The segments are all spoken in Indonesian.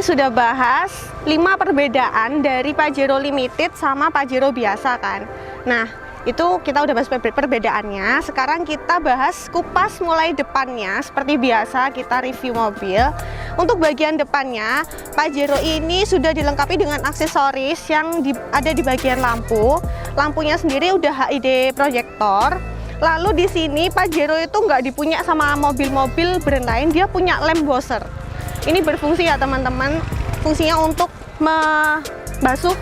sudah bahas 5 perbedaan dari Pajero Limited sama Pajero biasa kan. Nah, itu kita udah bahas perbedaannya. Sekarang kita bahas kupas mulai depannya. Seperti biasa kita review mobil. Untuk bagian depannya, Pajero ini sudah dilengkapi dengan aksesoris yang ada di bagian lampu. Lampunya sendiri udah HID proyektor. Lalu di sini Pajero itu nggak dipunya sama mobil-mobil brand lain, dia punya lamp washer. Ini berfungsi ya teman-teman, fungsinya untuk membasuh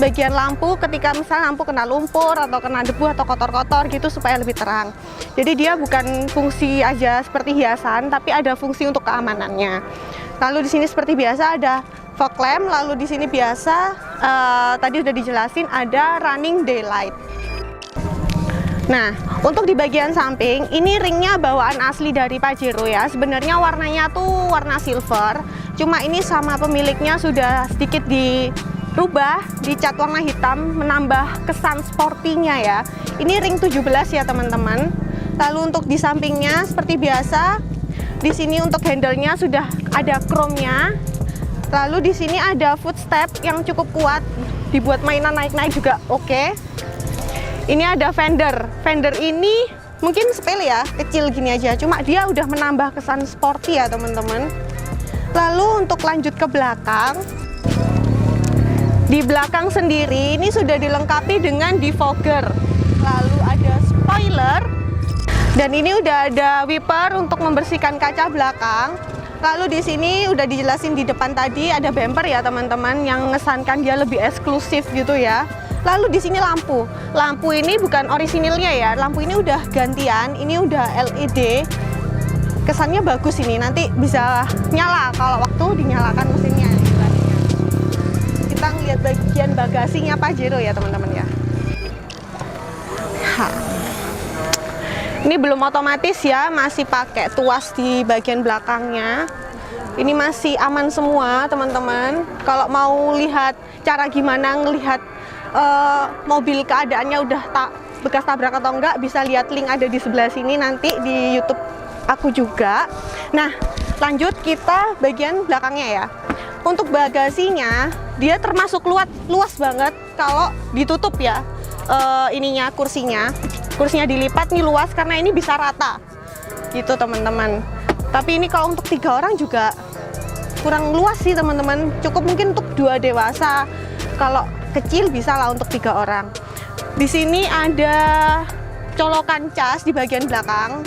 bagian lampu ketika misalnya lampu kena lumpur atau kena debu atau kotor-kotor gitu supaya lebih terang. Jadi dia bukan fungsi aja seperti hiasan, tapi ada fungsi untuk keamanannya. Lalu di sini seperti biasa ada fog lamp, lalu di sini biasa tadi udah dijelasin ada running daylight. Nah, untuk di bagian samping, ini ringnya bawaan asli dari Pajero ya. Sebenarnya warnanya tuh warna silver, cuma ini sama pemiliknya sudah sedikit dirubah, dicat warna hitam, menambah kesan sportinya ya. Ini ring 17 ya teman-teman. Lalu untuk di sampingnya seperti biasa, di sini untuk handle-nya sudah ada chrome-nya. Lalu di sini ada footstep yang cukup kuat, dibuat mainan naik-naik juga oke. Ini ada fender. Fender ini mungkin sepele ya, kecil gini aja. Cuma dia udah menambah kesan sporty ya teman-teman. Lalu untuk lanjut ke belakang. Di belakang sendiri ini sudah dilengkapi dengan defogger. Lalu ada spoiler. Dan ini udah ada wiper untuk membersihkan kaca belakang. Lalu di sini udah dijelasin di depan tadi ada bumper ya teman-teman yang mengesankan dia lebih eksklusif gitu ya. Lalu di sini lampu. Lampu ini bukan orisinilnya ya. Lampu ini udah gantian. Ini udah LED. Kesannya bagus ini. Nanti bisa nyala kalau waktu dinyalakan mesinnya. Kita ngeliat bagian bagasinya Pajero ya teman-teman ya. Ini belum otomatis ya. Masih pakai tuas di bagian belakangnya. Ini masih aman semua teman-teman. Kalau mau lihat cara gimana ngelihat mobil keadaannya udah bekas tabrak atau enggak, bisa lihat link ada di sebelah sini nanti di YouTube aku juga. Nah, lanjut kita bagian belakangnya ya. Untuk bagasinya dia termasuk luas banget kalau ditutup ya. Ininya kursinya dilipat nih luas karena ini bisa rata gitu teman-teman. Tapi ini kalau untuk 3 orang juga kurang luas sih teman-teman. Cukup mungkin untuk 2 dewasa. Kalau kecil bisa lah untuk 3 orang. Di sini ada colokan cas di bagian belakang.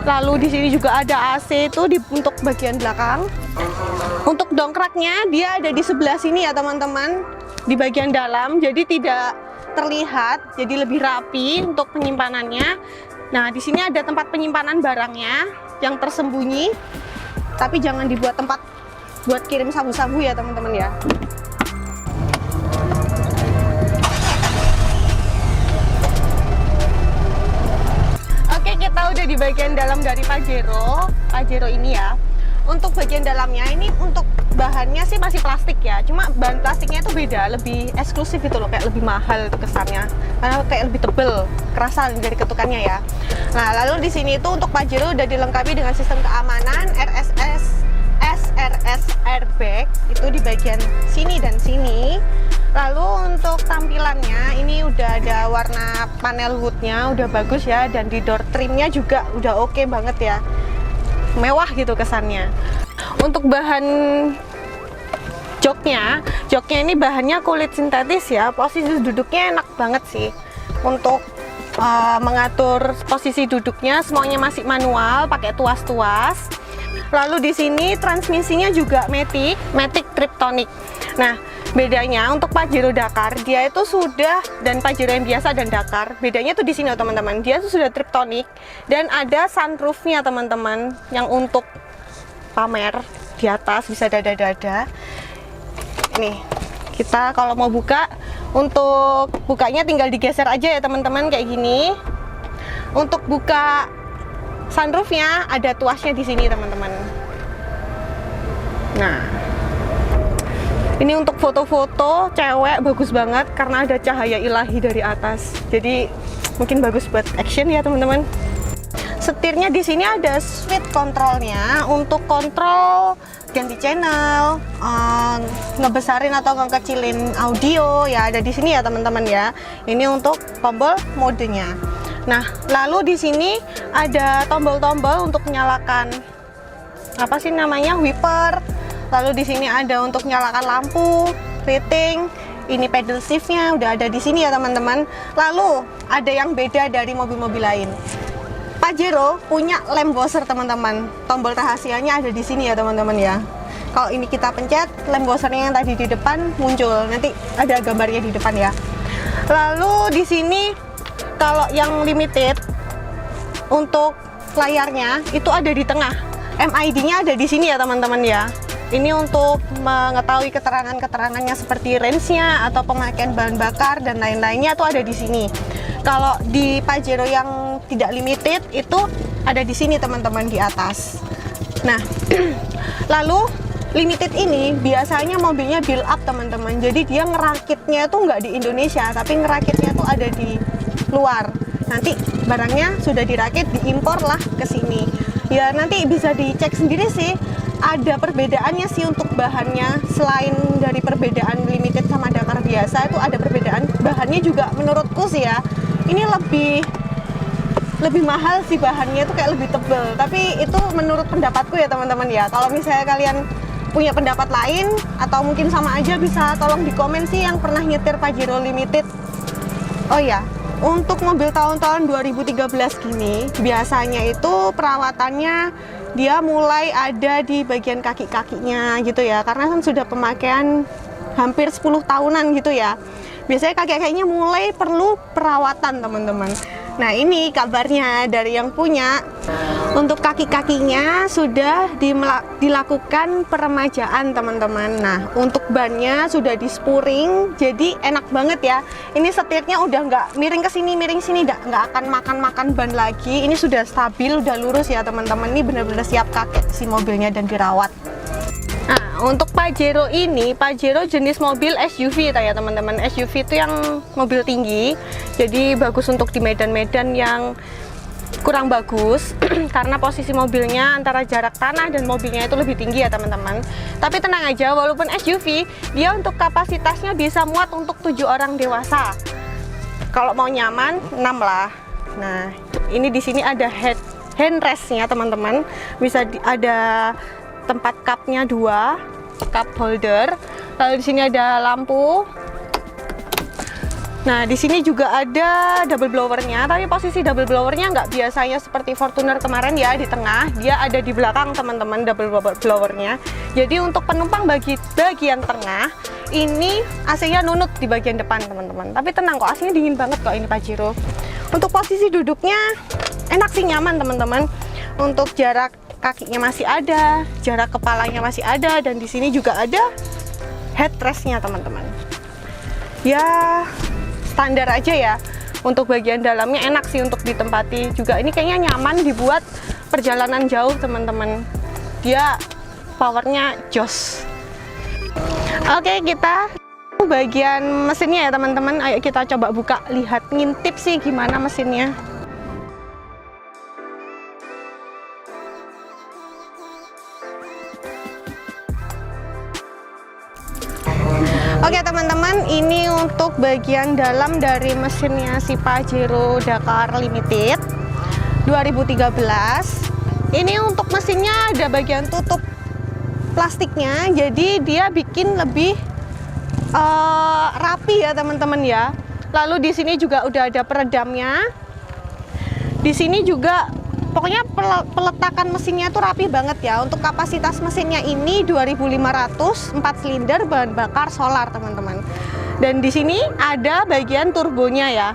Lalu di sini juga ada AC itu untuk bagian belakang. Untuk dongkraknya dia ada di sebelah sini ya teman-teman, di bagian dalam. Jadi tidak terlihat, jadi lebih rapi untuk penyimpanannya. Nah, di sini ada tempat penyimpanan barangnya yang tersembunyi. Tapi jangan dibuat tempat buat kirim sabu-sabu ya teman-teman ya. Kita udah di bagian dalam dari Pajero ini ya. Untuk bagian dalamnya ini untuk bahannya sih masih plastik ya. Cuma bahan plastiknya itu beda, lebih eksklusif gitu loh, kayak lebih mahal itu kesannya. Karena kayak lebih tebel, kerasa dari ketukannya ya. Nah, lalu di sini itu untuk Pajero udah dilengkapi dengan sistem keamanan SRS airbag itu di bagian sini dan sini. Lalu untuk tampilannya ini udah ada warna panel woodnya udah bagus ya, dan di door trimnya juga udah oke banget ya, mewah gitu kesannya. Untuk bahan joknya ini bahannya kulit sintetis ya. Posisi duduknya enak banget sih. Untuk mengatur posisi duduknya semuanya masih manual, pakai tuas-tuas. Lalu di sini transmisinya juga Matic Triptonic. Nah, bedanya untuk Pajero Dakar dia itu sudah, dan Pajero yang biasa dan Dakar bedanya tuh di sini teman-teman, dia tuh sudah Triptonic dan ada sunroofnya teman-teman yang untuk pamer di atas, bisa dada-dada. Nih, kita kalau mau buka, untuk bukanya tinggal digeser aja ya teman-teman kayak gini. Untuk buka sunroofnya ada tuasnya di sini teman-teman. Nah, ini untuk foto-foto cewek bagus banget karena ada cahaya ilahi dari atas. Jadi mungkin bagus buat action ya teman-teman. Setirnya di sini ada switch kontrolnya untuk kontrol ganti channel, ngebesarin atau ngekecilin audio ya ada di sini ya teman-teman ya. Ini untuk tombol modenya. Nah, lalu di sini ada tombol-tombol untuk nyalakan apa sih namanya, wiper. Lalu di sini ada untuk nyalakan lampu, rating. Ini pedal shiftnya udah ada di sini ya teman-teman. Lalu ada yang beda dari mobil-mobil lain. Pajero punya lamp washer teman-teman. Tombol rahasianya ada di sini ya teman-teman ya. Kalau ini kita pencet, lamp washernya yang tadi di depan muncul. Nanti ada gambarnya di depan ya. Lalu di sini kalau yang limited untuk layarnya itu ada di tengah. MID-nya ada di sini ya teman-teman ya. Ini untuk mengetahui keterangan-keterangannya seperti range-nya atau pemakaian bahan bakar dan lain-lainnya itu ada di sini. Kalau di Pajero yang tidak limited itu ada di sini teman-teman di atas. Nah, lalu limited ini biasanya mobilnya build up teman-teman. Jadi dia ngerakitnya itu nggak di Indonesia, tapi ngerakitnya tuh ada di luar. Nanti barangnya sudah dirakit, diimpor lah ke sini. Ya nanti bisa dicek sendiri sih. Ada perbedaannya sih untuk bahannya. Selain dari perbedaan limited sama Dakar biasa, itu ada perbedaan bahannya juga menurutku sih ya. Ini lebih mahal sih bahannya, itu kayak lebih tebel. Tapi itu menurut pendapatku ya teman-teman ya. Kalau misalnya kalian punya pendapat lain atau mungkin sama aja, bisa tolong di komen sih yang pernah nyetir Pajero Limited. Oh ya, untuk mobil tahun-tahun 2013 gini, biasanya itu perawatannya dia mulai ada di bagian kaki-kakinya gitu ya, karena kan sudah pemakaian hampir 10 tahunan gitu ya. Biasanya kaki-kakinya mulai perlu perawatan teman-teman. Nah ini kabarnya dari yang punya, untuk kaki-kakinya sudah dilakukan peremajaan teman-teman. Nah untuk bannya sudah dispuring, jadi enak banget ya. Ini setirnya udah nggak miring ke sini miring sini, nggak akan makan ban lagi. Ini sudah stabil, udah lurus ya teman-teman. Ini benar-benar siap pakai si mobilnya dan dirawat. Nah, untuk Pajero ini, Pajero jenis mobil SUV ya teman-teman. SUV itu yang mobil tinggi, jadi bagus untuk di medan-medan yang kurang bagus karena posisi mobilnya antara jarak tanah dan mobilnya itu lebih tinggi ya teman-teman. Tapi tenang aja, walaupun SUV, dia untuk kapasitasnya bisa muat untuk 7 orang dewasa. Kalau mau nyaman, 6 lah. Nah, ini di sini ada handrestnya teman-teman. Bisa ada tempat cupnya 2, cup holder. Lalu di sini ada lampu. Nah di sini juga ada double blowernya, tapi posisi double blowernya nggak biasanya seperti Fortuner kemarin ya di tengah, dia ada di belakang teman-teman double blowernya. Jadi untuk penumpang bagian tengah ini AC-nya nunut di bagian depan teman-teman. Tapi tenang kok, AC-nya dingin banget kok ini Pajero. Untuk posisi duduknya enak sih, nyaman teman-teman. Untuk jarak kakinya masih ada, jarak kepalanya masih ada, dan di sini juga ada headrestnya teman-teman. Ya standar aja ya. Untuk bagian dalamnya enak sih untuk ditempati juga. Ini kayaknya nyaman dibuat perjalanan jauh teman-teman. Dia powernya jos. Oke, kita bagian mesinnya ya teman-teman. Ayo kita coba buka, lihat, ngintip sih gimana mesinnya. Oke teman-teman, ini untuk bagian dalam dari mesinnya si Pajero Dakar Limited 2013. Ini untuk mesinnya ada bagian tutup plastiknya, jadi dia bikin lebih rapi ya teman-teman ya. Lalu di sini juga udah ada peredamnya. Di sini juga pokoknya peletakan mesinnya tuh rapi banget ya. Untuk kapasitas mesinnya ini 2500, 4 silinder, bahan bakar solar teman-teman. Dan di sini ada bagian turbonya ya,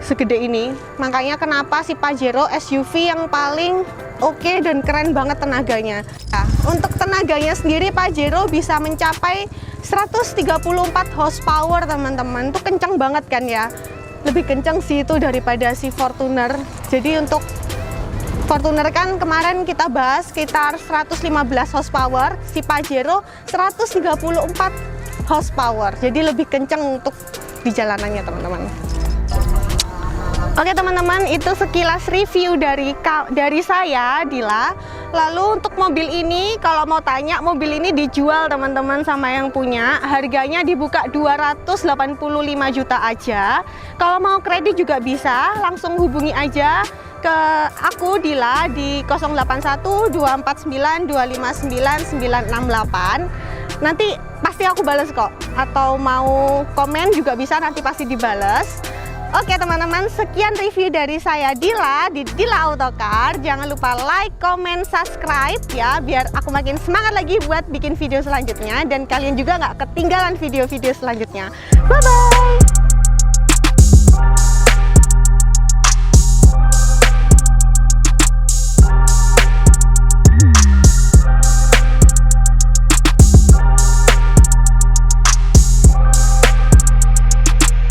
segede ini. Makanya kenapa si Pajero SUV yang paling oke dan keren banget tenaganya. Nah, untuk tenaganya sendiri Pajero bisa mencapai 134 horsepower teman-teman. Itu kencang banget kan ya. Lebih kencang sih itu daripada si Fortuner. Jadi untuk Fortuner kan kemarin kita bahas sekitar 115 horsepower, si Pajero 134 horsepower. Jadi lebih kencang untuk di jalanannya teman-teman. Oke teman-teman, itu sekilas review dari saya Dila Lalu untuk mobil ini, kalau mau tanya, mobil ini dijual teman-teman sama yang punya. Harganya dibuka 285 juta aja. Kalau mau kredit juga bisa, langsung hubungi aja ke aku Dila di 081 249 259 968. Nanti pasti aku bales kok. Atau mau komen juga bisa, nanti pasti dibales. Oke teman-teman, sekian review dari saya Dila di Dila Autocar. Jangan lupa like, comment, subscribe ya, biar aku makin semangat lagi buat bikin video selanjutnya, dan kalian juga nggak ketinggalan video-video selanjutnya. Bye-bye!